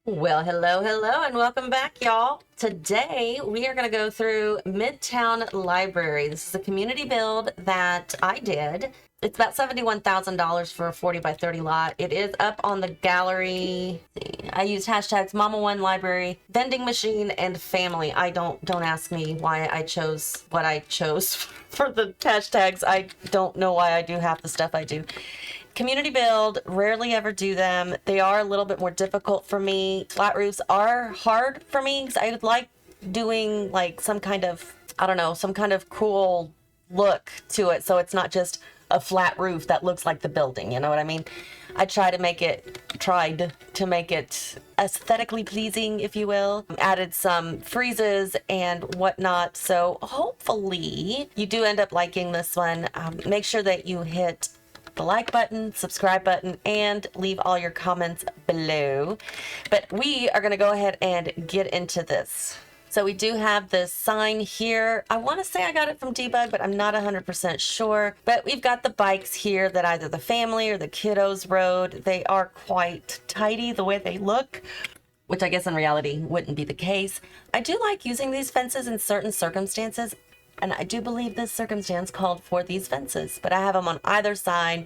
Well, hello, and welcome back, y'all. Today, we are going to go through Midtown Library. This is a community build that I did. It's about $71,000 for a 40 by 30 lot. It is up on the gallery. I used hashtags Momma-One library, vending machine, and family. Don't ask me why I chose what I chose for the hashtags. I don't know why I do half the stuff I do. Community build, rarely ever do them. They are a little bit more difficult for me. Flat roofs are hard for me because I would like doing like some kind of, I don't know, some kind of cool look to it. So it's not just a flat roof that looks like the building. You know what I mean? I tried to make it aesthetically pleasing, if you will. Added some freezes and whatnot. So hopefully you do end up liking this one. Make sure that you hit the like button, subscribe button, and leave all your comments below. But we are going to go ahead and get into this. So we do have this sign here. I want to say I got it from Debug, but I'm not 100% sure. But we've got the bikes here that either the family or the kiddos rode. They are quite tidy the way they look, which I guess in reality wouldn't be the case. I do like using these fences in certain circumstances. And I do believe this circumstance called for these fences, but I have them on either side.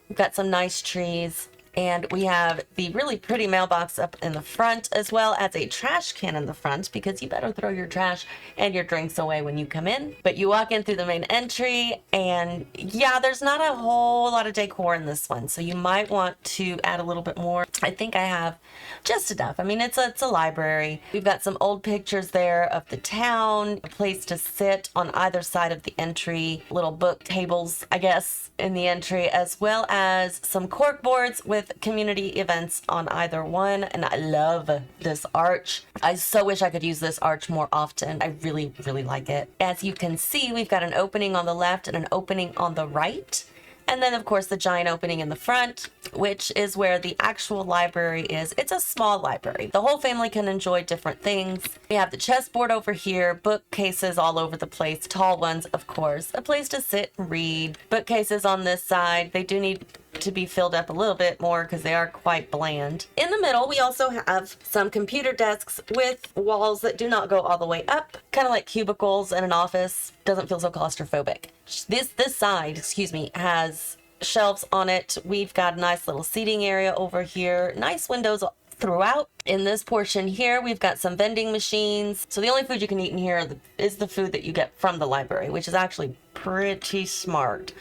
We've got some nice trees, and we have the really pretty mailbox up in the front, as well as a trash can in the front, because you better throw your trash and your drinks away when you come in. But you walk in through the main entry, and yeah, there's not a whole lot of decor in this one, so you might want to add a little bit more. I think I have just enough. I mean, it's a library. We've got some old pictures there of the town, a place to sit on either side of the entry, little book tables, I guess, in the entry, as well as some cork boards with community events on either one. And I love this arch. I so wish I could use this arch more often. I really, really like it. As you can see, we've got an opening on the left and an opening on the right. And then, of course, the giant opening in the front, which is where the actual library is. It's a small library. The whole family can enjoy different things. We have the chessboard over here, bookcases all over the place, tall ones, of course, a place to sit and read. Bookcases on this side. They do need to be filled up a little bit more because they are quite bland. In the middle, we also have some computer desks with walls that do not go all the way up, kind of like cubicles in an office. Doesn't feel so claustrophobic. This side, excuse me, has shelves on it. We've got a nice little seating area over here. Nice windows throughout. In this portion here, we've got some vending machines. So the only food you can eat in here is the food that you get from the library, which is actually pretty smart.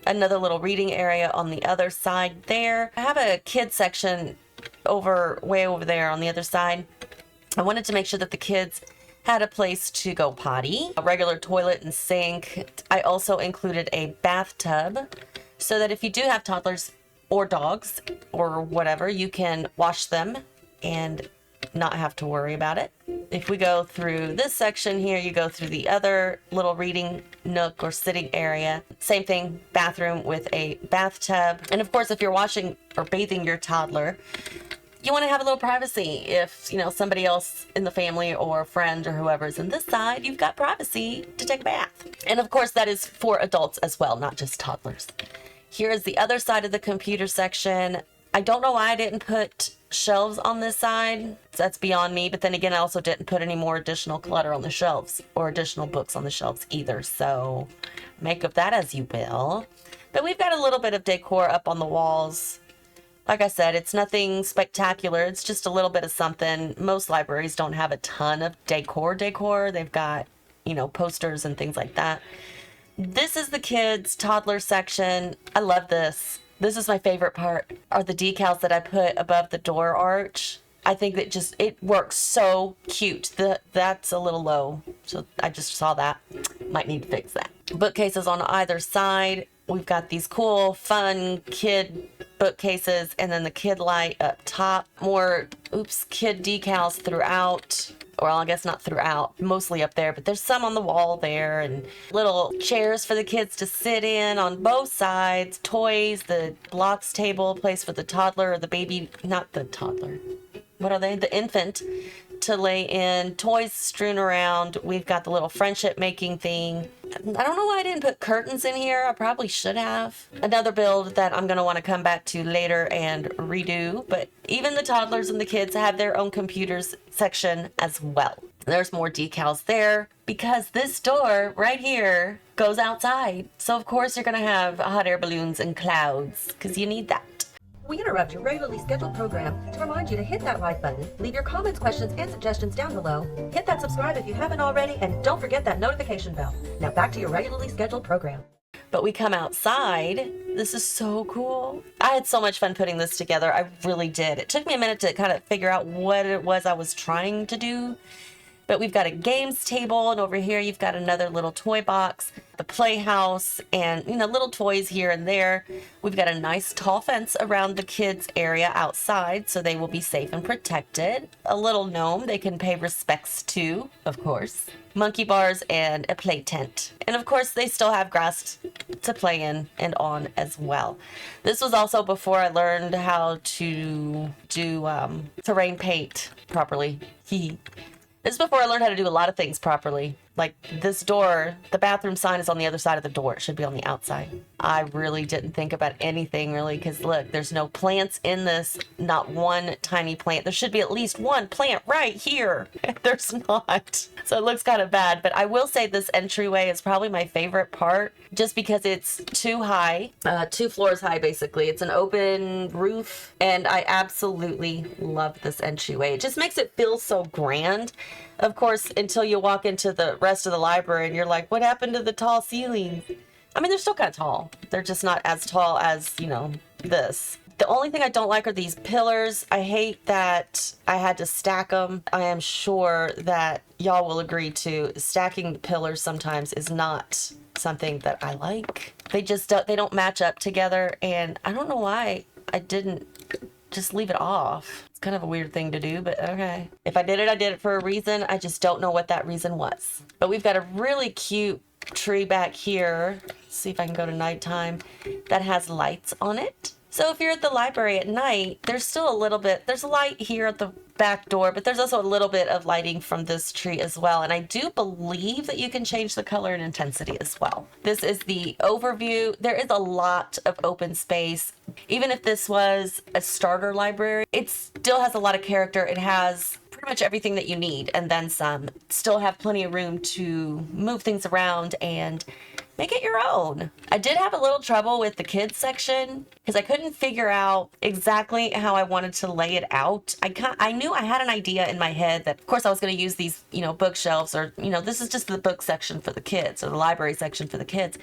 Another little reading area on the other side there. I have a kids section way over there on the other side. I wanted to make sure that the kids had a place to go potty, a regular toilet and sink. I also included a bathtub so that if you do have toddlers or dogs or whatever, you can wash them and not have to worry about it. If we go through this section here, you go through the other little reading nook or sitting area. Same thing, bathroom with a bathtub. And of course, if you're washing or bathing your toddler, you want to have a little privacy. If, somebody else in the family or a friend or whoever's in this side, you've got privacy to take a bath. And of course, that is for adults as well, not just toddlers. Here is the other side of the computer section. I don't know why I didn't put shelves on this side. That's beyond me. But then again, I also didn't put any more additional clutter on the shelves or additional books on the shelves either. So make of that as you will. But we've got a little bit of decor up on the walls. Like I said, it's nothing spectacular. It's just a little bit of something. Most libraries don't have a ton of decor. They've got, posters and things like that. This is the kids' toddler section. I love this. This is my favorite part, are the decals that I put above the door arch. I think that it works so cute. That's a little low, so I just saw that. Might need to fix that. Bookcases on either side. We've got these cool, fun kid bookcases, and then the kid light up top. More, kid decals throughout. Well, I guess not throughout, mostly up there, but there's some on the wall there, and little chairs for the kids to sit in on both sides, toys, the blocks table, place for the toddler or the baby, not the toddler. What are they? The infant to lay in, toys strewn around. We've got the little friendship making thing. I don't know why I didn't put curtains in here. I probably should have. Another build that I'm going to want to come back to later and redo. But even the toddlers and the kids have their own computers section as well. There's more decals there because this door right here goes outside. So of course you're going to have hot air balloons and clouds because you need that. We interrupt your regularly scheduled program to remind you to hit that like button, leave your comments, questions, and suggestions down below, hit that subscribe if you haven't already, and don't forget that notification bell. Now back to your regularly scheduled program. But we come outside. This is so cool. I had so much fun putting this together. I really did. It took me a minute to kind of figure out what it was I was trying to do. But we've got a games table, and over here you've got another little toy box, the playhouse, and little toys here and there. We've got a nice tall fence around the kids area outside, so they will be safe and protected. A little gnome they can pay respects to, of course. Monkey bars and a play tent. And of course they still have grass to play in and on as well. This was also before I learned how to do terrain paint properly. This is before I learned how to do a lot of things properly. Like this door, the bathroom sign is on the other side of the door. It should be on the outside. I really didn't think about anything really because look, there's no plants in this, not one tiny plant. There should be at least one plant right here. There's not. So it looks kind of bad, but I will say this entryway is probably my favorite part just because it's too high, 2 floors high basically. It's an open roof and I absolutely love this entryway. It just makes it feel so grand. Of course, until you walk into the rest of the library and you're like, what happened to the tall ceilings? I mean, they're still kind of tall. They're just not as tall as, this. The only thing I don't like are these pillars. I hate that I had to stack them. I am sure that y'all will agree to stacking the pillars sometimes is not something that I like. They don't match up together, and I don't know why I didn't just leave it off. It's kind of a weird thing to do, but okay. If I did it for a reason. I just don't know what that reason was. But we've got a really cute tree back here. Let's see if I can go to nighttime. That has lights on it. So if you're at the library at night, there's still a little bit, there's a light here at the back door, but there's also a little bit of lighting from this tree as well. And I do believe that you can change the color and intensity as well. This is the overview. There is a lot of open space. Even if this was a starter library, it still has a lot of character. It has pretty much everything that you need and then some. Still have plenty of room to move things around and make it your own. I did have a little trouble with the kids section because I couldn't figure out exactly how I wanted to lay it out. I knew I had an idea in my head that of course I was going to use these, bookshelves or, this is just the book section for the kids or the library section for the kids.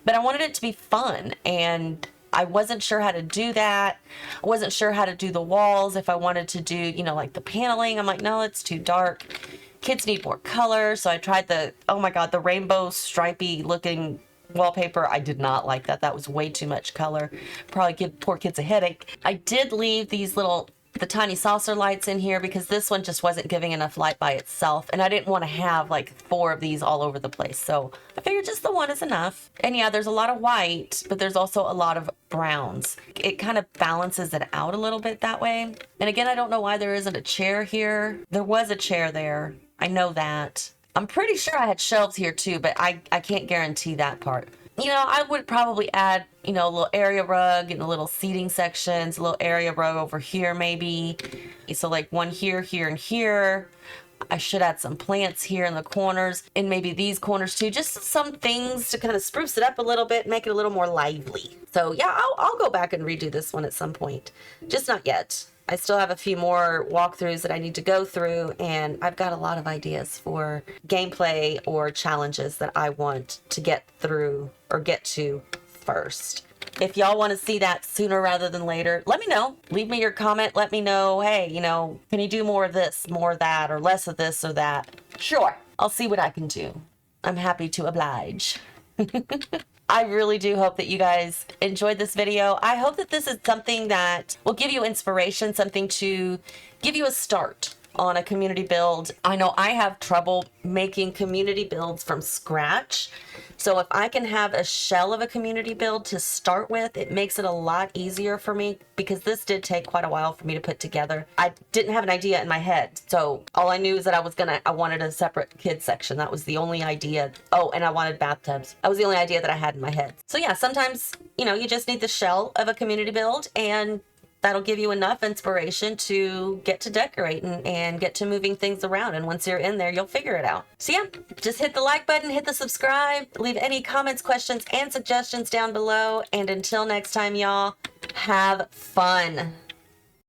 But I wanted it to be fun and I wasn't sure how to do that. I wasn't sure how to do the walls if I wanted to do, like the paneling. I'm like, no, it's too dark. Kids need more color. So I tried the rainbow stripy looking wallpaper. I did not like that. That was way too much color. Probably give poor kids a headache. I did leave these the tiny saucer lights in here because this one just wasn't giving enough light by itself. And I didn't want to have like 4 of these all over the place. So I figured just the one is enough. And yeah, there's a lot of white, but there's also a lot of browns. It kind of balances it out a little bit that way. And again, I don't know why there isn't a chair here. There was a chair there. I know that. I'm pretty sure I had shelves here too, but I can't guarantee that part. I would probably add, a little area rug and a little seating sections, a little area rug over here maybe. So like one here, here, and here. I should add some plants here in the corners and maybe these corners too. Just some things to kind of spruce it up a little bit, make it a little more lively. So yeah, I'll go back and redo this one at some point. Just not yet. I still have a few more walkthroughs that I need to go through, and I've got a lot of ideas for gameplay or challenges that I want to get through or get to first. If y'all want to see that sooner rather than later, let me know. Leave me your comment. Let me know, hey, can you do more of this, more of that, or less of this or that? Sure. I'll see what I can do. I'm happy to oblige. I really do hope that you guys enjoyed this video. I hope that this is something that will give you inspiration, something to give you a start on a community build. I know I have trouble making community builds from scratch. So if I can have a shell of a community build to start with, it makes it a lot easier for me, because this did take quite a while for me to put together. I didn't have an idea in my head. So all I knew is that I wanted a separate kids section. That was the only idea. Oh, and I wanted bathtubs. That was the only idea that I had in my head. So yeah, sometimes, you just need the shell of a community build, and that'll give you enough inspiration to get to decorating and get to moving things around. And once you're in there, you'll figure it out. So yeah, just hit the like button, hit the subscribe, leave any comments, questions, and suggestions down below. And until next time, y'all, have fun.